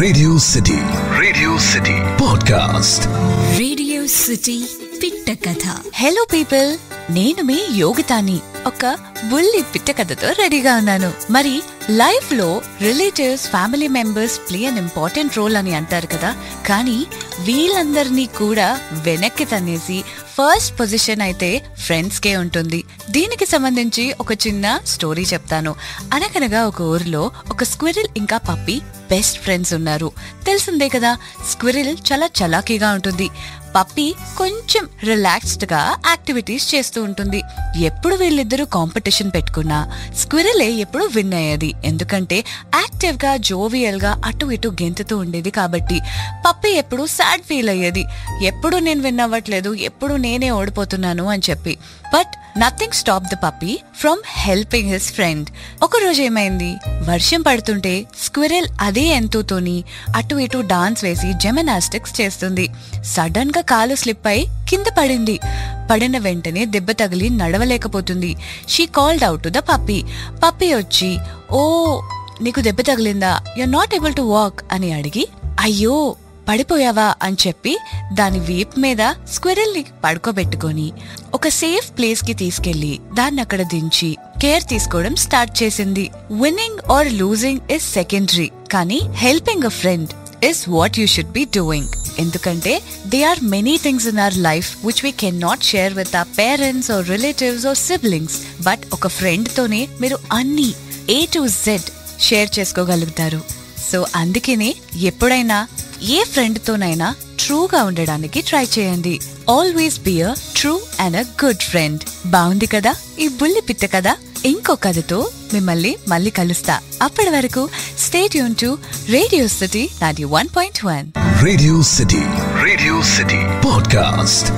Radio city podcast. Radio city పిట్ట కథ. Hello people, నేను మీ యోగితాని. ఒక బుల్లి పిట్ట కథతో రెడీగా ఉన్నాను. మరి లైఫ్ లో relatives, family members play an important role అని అంటారు కదా. కానీ వీళ్ళందరినీ కూడా వెనక్కి తన్నేసి ఫస్ట్ పొజిషన్ అయితే ఫ్రెండ్స్ కే ఉంటుంది. దీనికి సంబంధించి ఒక చిన్న స్టోరీ చెప్తాను. అనగనగా ఒక ఊరిలో ఒక స్క్విరిల్ ఇంకా పప్పీ బెస్ట్ ఫ్రెండ్స్ ఉన్నారు. తెలిసిందే కదా, స్క్విరిల్ చాలా చలాకీగా ఉంటుంది. పప్పీ కొంచెం రిలాక్స్డ్ గా యాక్టివిటీస్ చేస్తూ ఉంటుంది. ఎప్పుడు వీళ్ళిద్దరూ కాంపిటీషన్ పెట్టుకున్నా స్క్విరిలే ఎప్పుడు విన్ అయ్యేది. ఎందుకంటే యాక్టివ్ గా, జోవియల్ గా అటు ఇటు గెంతుతూ ఉండేది కాబట్టి. పప్పీ ఎప్పుడు సాడ్ ఫీల్ అయ్యేది, ఎప్పుడు నేను విన్ అవ్వట్లేదు, ఎప్పుడు నేనే ఓడిపోతున్నాను అని చెప్పి. But nothing stop the puppy from helping his friend. ఒక రోజు ఏమైంది, వర్షం పడుతుంటే స్క్విరిల్ అదే ఎంతోతోని అటు ఇటు డాన్స్ వేసి జిమ్నాస్టిక్స్ చేస్తుంది. సడన్ గా కాలు స్లిప్ అయి కింద పడింది. పడిన వెంటనే దెబ్బ తగిలి నడవలేకపోతుంది. She called out to the puppy. Puppy వచ్చి, ఓ నీకు దెబ్బ తగిలిందా, you are not able to walk అని అడిగి, అయ్యో పడిపోయావా అని చెప్పి దాని వీప్ మీద స్క్విరిల్ ని పడుకోబెట్టుకొని ఒక సేఫ్ ప్లేస్ కి తీసుకెళ్లి దాన్ని అక్కడ దించి కేర్ తీసుకోవడం స్టార్ట్ చేసింది. Winning or losing is secondary, కానీ helping a friend is what you should be doing. ఎందుకంటే there are many things in our life which we can not share with our parents or relatives or siblings. But ఒక friend తోనే మీరు అన్ని A to Z share చేసుకోగలుగుతారు. So అందుకనే ఎప్పుడైనా ఏ friend తోనైనా ట్రూగా ఉండడానికి ట్రై చేయండి. Always be a true and a good friend. బాగుంది కదా ఈ బుల్లి పిట్ట కదా. ఇంకో కథతో మిమ్మల్ని మళ్ళీ కలుస్తా. అప్పటి వరకు stay tune to radio city 91.1. Radio city podcast.